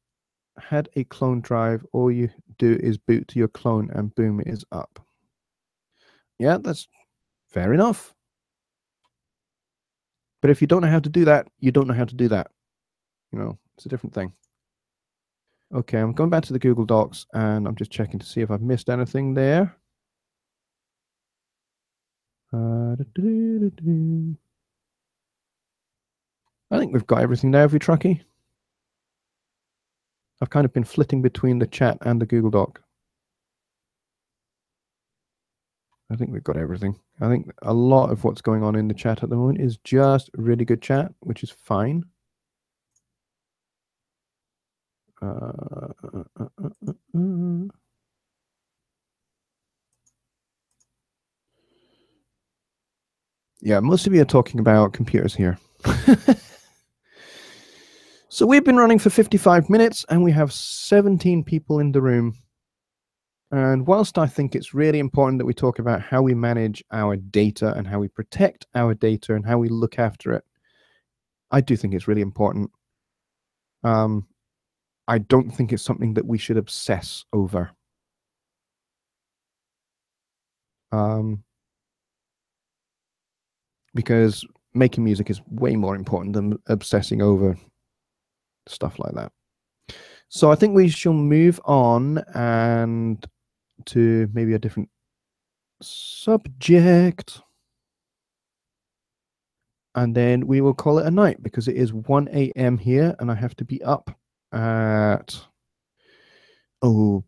a clone drive. All you do is boot to your clone and boom, it is up. Yeah, that's fair enough. But if you don't know how to do that, you don't know how to do that. You know, it's a different thing. Okay, I'm going back to the Google Docs and I'm just checking to see if I've missed anything there. I think we've got everything there, have we, Truckee? I've kind of been flitting between the chat and the Google Doc. I think we've got everything. I think a lot of what's going on in the chat at the moment is just really good chat, which is fine. Yeah, most of you are talking about computers here. So we've been running for 55 minutes and we have 17 people in the room. And whilst I think it's really important that we talk about how we manage our data and how we protect our data and how we look after it, I do think it's really important. I don't think it's something that we should obsess over. Because making music is way more important than obsessing over stuff like that. So I think we shall move on and to maybe a different subject. And then we will call it a night because it is 1 a.m. here and I have to be up at,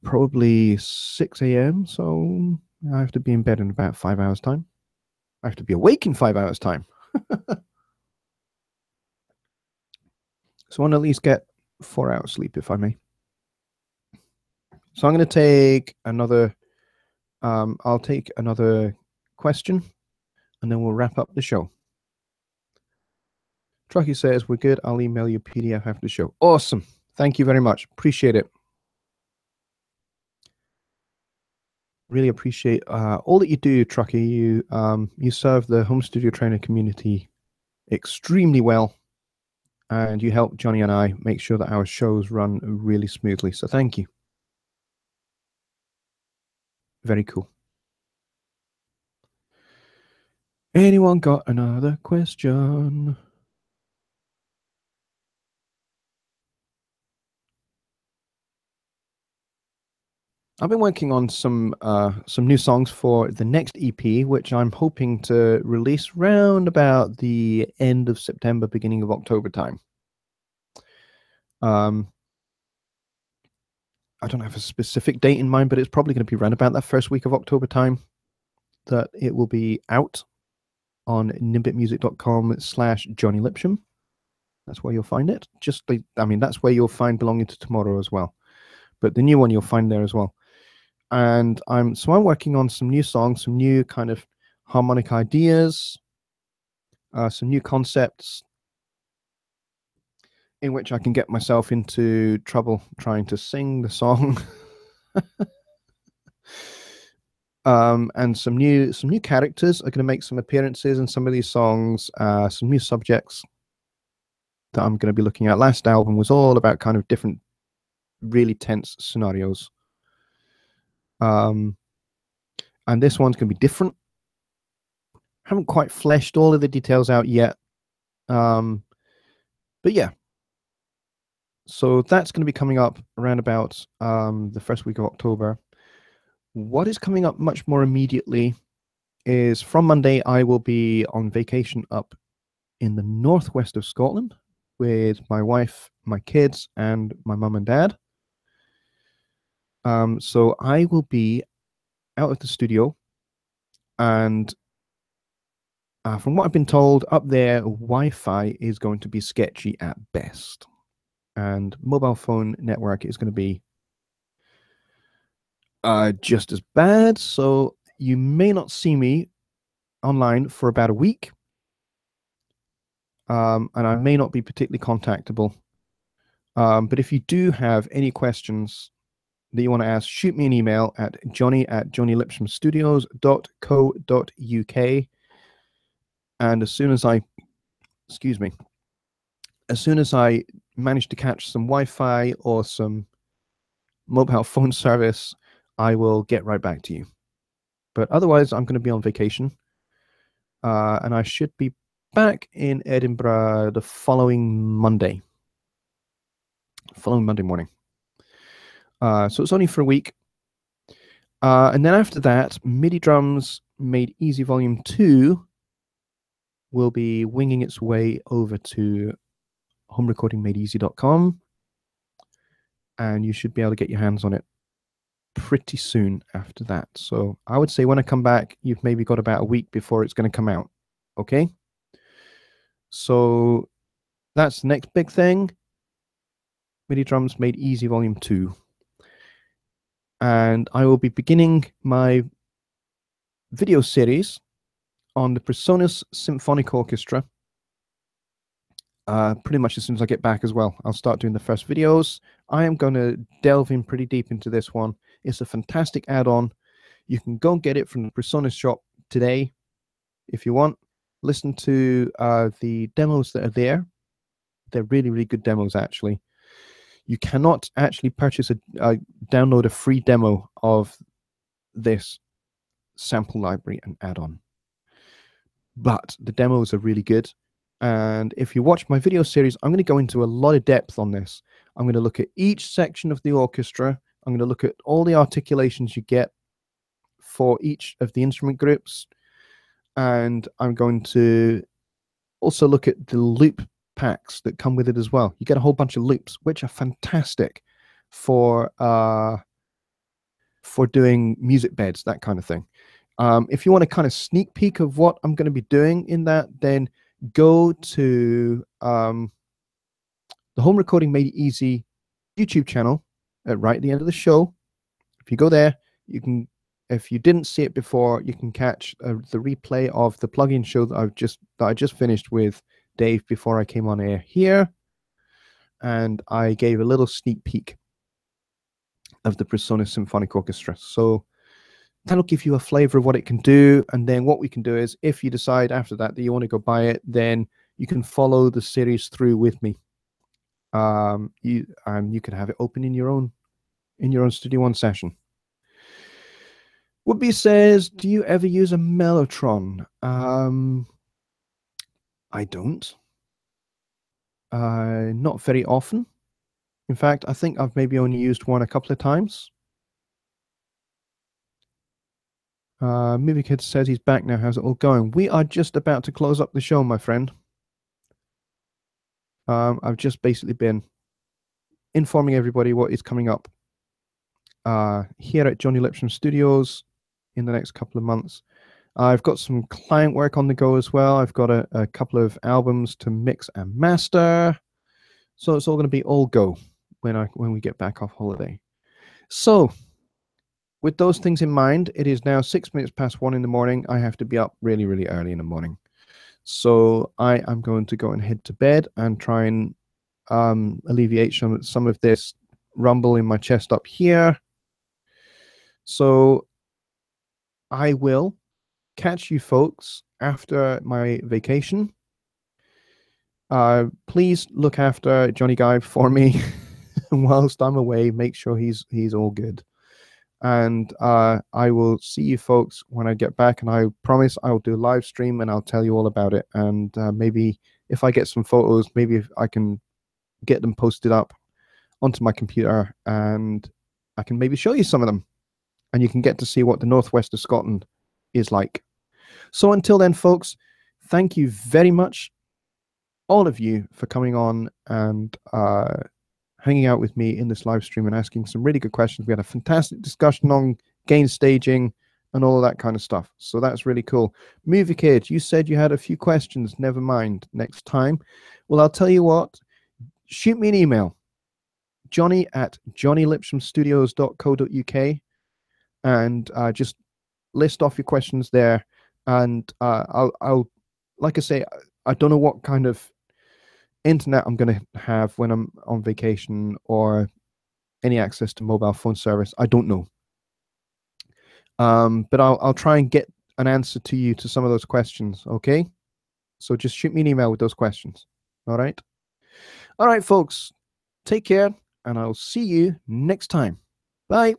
probably 6 a.m. So I have to be in bed in about 5 hours' time. I have to be awake in 5 hours' time. So I want to at least get 4 hours sleep, if I may. So I'm going to take another, I'll take another question and then we'll wrap up the show. Truckee says, we're good. I'll email you PDF after the show. Awesome. Thank you very much. Appreciate it. Really appreciate all that you do, Truckee. You serve the home studio trainer community extremely well. And you help Johnny and I make sure that our shows run really smoothly. So thank you. Very cool. Anyone got another question? I've been working on some new songs for the next EP, which I'm hoping to release round about the end of September, beginning of October time. I don't have a specific date in mind, but it's probably going to be around about that first week of October time that it will be out on nimbitmusic.com/Johnny Lipsham. That's where you'll find it. That's where you'll find Belonging to Tomorrow as well. But the new one you'll find there as well. And I'm working on some new songs, some new kind of harmonic ideas, some new concepts in which I can get myself into trouble trying to sing the song. And some new characters are going to make some appearances in some of these songs, some new subjects that I'm going to be looking at. Last album was all about kind of different, really tense scenarios. And this one's going to be different. Haven't quite fleshed all of the details out yet. But yeah. So that's going to be coming up around about the first week of October. What is coming up much more immediately is from Monday, I will be on vacation up in the northwest of Scotland with my wife, my kids, and my mum and dad. So I will be out of the studio, and from what I've been told, up there, Wi-Fi is going to be sketchy at best, and mobile phone network is going to be just as bad. So you may not see me online for about a week, and I may not be particularly contactable. But if you do have any questions that you want to ask, shoot me an email at johnny@johnnyLipshamstudios.co.uk. And as soon as I manage to catch some Wi-Fi or some mobile phone service, I will get right back to you. But otherwise, I'm going to be on vacation. And I should be back in Edinburgh the following Monday morning. So it's only for a week. And then after that, MIDI Drums Made Easy Volume 2 will be winging its way over to homerecordingmadeeasy.com. And you should be able to get your hands on it pretty soon after that. So I would say when I come back, you've maybe got about a week before it's going to come out. Okay? So that's the next big thing. MIDI Drums Made Easy Volume 2. And I will be beginning my video series on the Presonus Symphonic Orchestra pretty much as soon as I get back as well. I'll start doing the first videos. I am going to delve in pretty deep into this one. It's a fantastic add-on. You can go and get it from the Presonus shop today if you want. Listen to the demos that are there. They're really, really good demos, actually. You cannot actually purchase download a free demo of this sample library and add-on. But the demos are really good. And if you watch my video series, I'm going to go into a lot of depth on this. I'm going to look at each section of the orchestra. I'm going to look at all the articulations you get for each of the instrument groups. And I'm going to also look at the loop packs that come with it as well. You get a whole bunch of loops, which are fantastic for doing music beds, that kind of thing. If you want a kind of sneak peek of what I'm going to be doing in that, then go to the Home Recording Made Easy YouTube channel right at the end of the show. If you go there, you can, if you didn't see it before, you can catch the replay of the plugin show that I just finished with Dave before I came on air here. And I gave a little sneak peek of the PreSonus Symphonic Orchestra. So that'll give you a flavor of what it can do. And then what we can do is, if you decide after that that you want to go buy it, then you can follow the series through with me. You can have it open in your own Studio One session. Woodby says, do you ever use a Mellotron? I don't. Not very often. In fact, I think I've maybe only used one a couple of times. Movie Kid says he's back now. How's it all going? We are just about to close up the show, my friend. I've just basically been informing everybody what is coming up here at Johnny Lipstream Studios in the next couple of months. I've got some client work on the go as well. I've got a couple of albums to mix and master. So it's all going to be all go when we get back off holiday. So with those things in mind, it is now 6 minutes past 1 in the morning. I have to be up really, really early in the morning. So I am going to go and head to bed and try and alleviate some of this rumble in my chest up here. So I will catch you folks after my vacation. Please look after Johnny Guy for me whilst I'm away. Make sure he's all good. And I will see you folks when I get back, and I promise I'll do a live stream and I'll tell you all about it. And maybe if I get some photos, maybe if I can get them posted up onto my computer, and I can maybe show you some of them, and you can get to see what the northwest of Scotland is like. So until then, folks, thank you very much, all of you, for coming on and hanging out with me in this live stream and asking some really good questions. We had a fantastic discussion on gain staging and all of that kind of stuff. So that's really cool. Movie Kid, you said you had a few questions. Never mind, next time. Well, I'll tell you what. Shoot me an email, johnny@johnnylipstreamstudios.co.uk, and just list off your questions there. And I'll, like I say, I don't know what kind of internet I'm going to have when I'm on vacation, or any access to mobile phone service. I don't know. But I'll try and get an answer to you to some of those questions. Okay. So just shoot me an email with those questions. All right. All right, folks. Take care, and I'll see you next time. Bye.